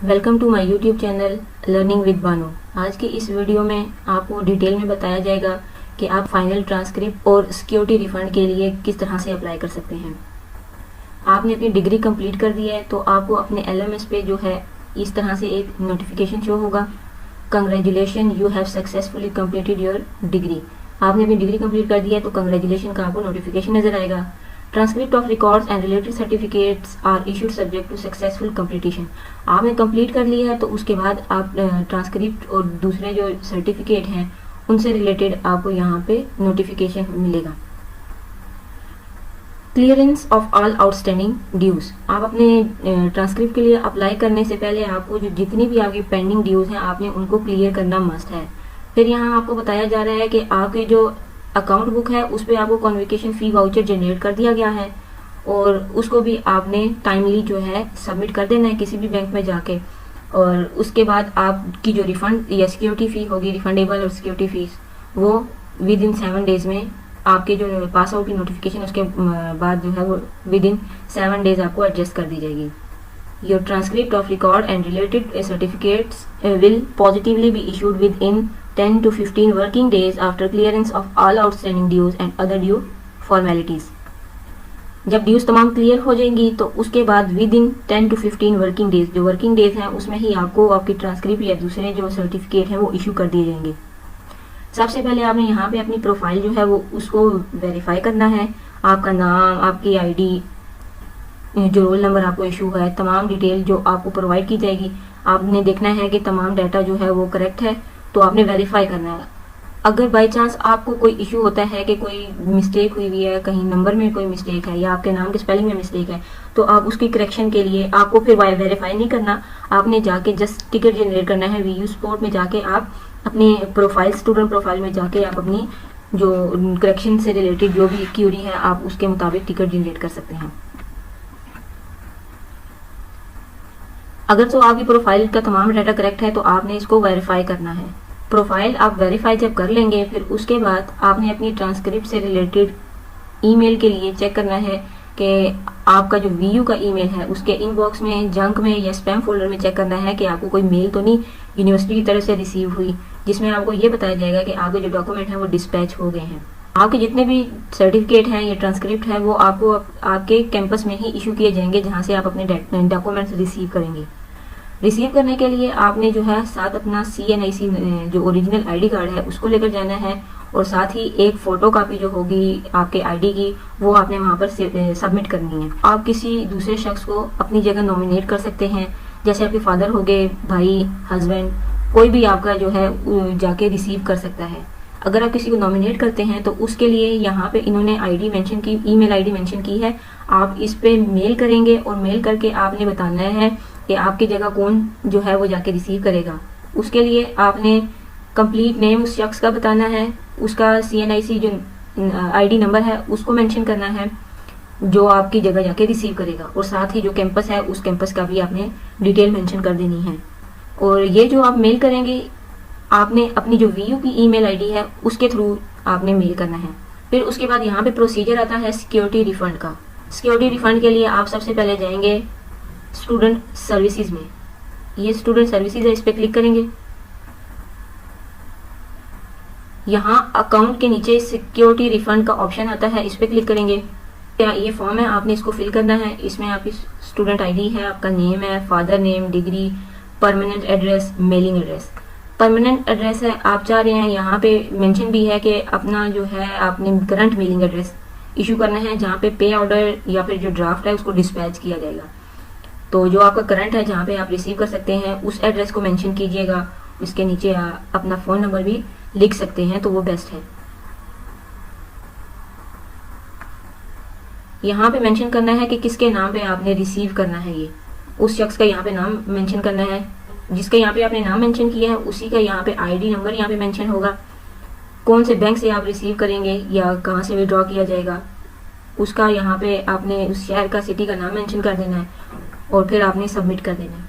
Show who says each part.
Speaker 1: Welcome to my YouTube channel learning with Bano. आज की इस वीडियो में आपको डिटेल में बताया जाएगा कि आप फाइनल ट्रांसक्रिप्ट और सिक्योरिटी रिफंड के लिए किस तरह से अप्लाई कर सकते हैं। आपने अपनी डिग्री कंप्लीट कर दी है तो आपको अपने LMS पे जो है इस तरह से एक नोटिफिकेशन शो होगा, congratulation you have successfully completed your degree. आपने अपनी डिग्री कंप्लीट कर दी है तो कंग्रेचुलेशन का आपको नोटिफिकेशन नजर आएगा। Transcript of records and related certificates are issued subject to successful completion. आपने कंप्लीट कर लिया है तो उसके बाद आप ट्रांसक्रिप्ट और दूसरे जो सर्टिफिकेट हैं उनसे रिलेटेड आपको यहाँ पे नोटिफिकेशन मिलेगा। Clearance of all outstanding dues. आप अपने ट्रांसक्रिप्ट के लिए अप्लाई करने से पहले आपको जो जितनी भी आपकी पेंडिंग ड्यूज हैं आपने उनको क्लियर करना मस्ट है। फिर यहाँ आपको बताया जा रहा है कि आपके जो अकाउंट बुक है उस पर आपको कन्वोकेशन फी वाउचर जनरेट कर दिया गया है और उसको भी आपने टाइमली जो है सबमिट कर देना है किसी भी बैंक में जाके। और उसके बाद आपकी जो रिफंड या सिक्योरिटी फ़ी होगी, रिफंडेबल और सिक्योरिटी फीस, वो विद इन 7 डेज़ में आपके जो पास आउट की नोटिफिकेशन उसके बाद जो है वो विद इन 7 डेज़ आपको एडजस्ट कर दी जाएगी। Your transcript of record and related certificates will positively be issued with in 10 to 15 working days after clearance of all outstanding dues and other due formalities। जब dues तमाम clear हो जाएंगी तो उसके बाद with in 10 to 15 working days, जो working days हैं उसमें ही आपको आपकी ट्रांसक्रिप्ट या दूसरे जो सर्टिफिकेट हैं वो इशू कर दिए जाएंगे। सबसे पहले आपने यहाँ पे अपनी प्रोफाइल जो है वो उसको वेरीफाई करना है। आपका नाम, आपकी ID, जो रोल नंबर आपको इशू है, तमाम डिटेल जो आपको प्रोवाइड की जाएगी, आपने देखना है कि तमाम डाटा जो है वो करेक्ट है तो आपने वेरीफाई करना है। अगर बाई चांस आपको कोई इशू होता है कि कोई मिस्टेक हुई है, कहीं नंबर में कोई मिस्टेक है या आपके नाम के स्पेलिंग में मिस्टेक है, तो आप उसकी करेक्शन के लिए आपको फिर वेरीफाई नहीं करना, आपने जाके जस्ट टिकट जनरेट करना है। VU स्पोर्ट में जाके आप अपनी प्रोफाइल, स्टूडेंट प्रोफाइल में जाके आप अपनी जो करेक्शन से रिलेटेड जो भी क्यूरी है आप उसके मुताबिक टिकट जनरेट कर सकते हैं। अगर तो आपकी प्रोफाइल का तमाम डाटा करेक्ट है तो आपने इसको वेरीफाई करना है। प्रोफाइल आप वेरीफाई जब कर लेंगे फिर उसके बाद आपने अपनी ट्रांसक्रिप्ट से रिलेटेड ईमेल के लिए चेक करना है कि आपका जो VU का ईमेल है उसके इनबॉक्स में, जंक में या स्पैम फोल्डर में चेक करना है कि आपको कोई मेल तो नहीं यूनिवर्सिटी की तरफ से रिसीव हुई जिसमें आपको ये बताया जाएगा कि आपके जो डॉक्यूमेंट हैं वो डिस्पैच हो गए हैं। आपके जितने भी सर्टिफिकेट हैं या ट्रांसक्रिप्ट है वो आपको आपके कैंपस में ही इशू किए जाएंगे जहाँ से आप अपने डॉक्यूमेंट्स रिसीव करेंगे। रिसीव करने के लिए आपने जो है साथ अपना CNIC जो ओरिजिनल ID कार्ड है उसको लेकर जाना है और साथ ही एक फ़ोटो कापी जो होगी आपके ID की वो आपने वहाँ पर सबमिट करनी है। आप किसी दूसरे शख्स को अपनी जगह नॉमिनेट कर सकते हैं, जैसे आपके फादर हो गए, भाई, हस्बैंड, कोई भी आपका जो है जाके रिसीव कर सकता है। अगर आप किसी को नॉमिनेट करते हैं तो उसके लिए यहाँ पे इन्होंने ID मेंशन की, ईमेल ID मेंशन की है। आप इस पे मेल करेंगे और मेल करके आपने बताना है कि आपकी जगह कौन जो है वो जाके रिसीव करेगा। उसके लिए आपने कंप्लीट नेम उस शख्स का बताना है, उसका CNIC जो ID नंबर है उसको मेंशन करना है जो आपकी जगह जाके रिसीव करेगा, और साथ ही जो कैंपस है उस कैंपस का भी आपने डिटेल मेंशन कर देनी है। और ये जो आप मेल करेंगे आपने अपनी जो VU की ईमेल ID है उसके थ्रू आपने मेल करना है। फिर उसके बाद यहाँ पे प्रोसीजर आता है सिक्योरिटी रिफंड का। सिक्योरिटी रिफंड के लिए आप सबसे पहले जाएंगे स्टूडेंट सर्विसेज में। ये स्टूडेंट सर्विसेज है, इस पर क्लिक करेंगे। यहाँ अकाउंट के नीचे सिक्योरिटी रिफंड का ऑप्शन आता है, इस पर क्लिक करेंगे। ये फॉर्म है, आपने इसको फिल करना है। इसमें आपकी स्टूडेंट ID है, आपका नेम है, father name, degree, permanent address, mailing address. Permanent address है, आप चाह रहे हैं यहाँ पे मेंशन भी है कि अपना जो है आपने करंट मेलिंग एड्रेस इशू करना है जहाँ पे पे ऑर्डर या फिर जो ड्राफ्ट है उसको डिस्पैच किया जाएगा। तो जो आपका करंट है जहाँ पे आप रिसीव कर सकते हैं उस एड्रेस को मेंशन कीजिएगा। इसके नीचे अपना फ़ोन नंबर भी लिख सकते हैं तो वो बेस्ट है। यहाँ पे मेंशन करना है कि किसके नाम पे आपने रिसीव करना है, ये उस शख्स का यहाँ पे नाम मेंशन करना है। जिसका यहाँ पे आपने नाम मेंशन किया है उसी का यहाँ पे ID नंबर यहाँ पे मेंशन होगा। कौन से बैंक से आप रिसीव करेंगे या कहाँ से विड्रॉ किया जाएगा उसका यहाँ पे आपने उस शहर का, सिटी का नाम मेंशन कर देना है और फिर आपने सबमिट कर देना है।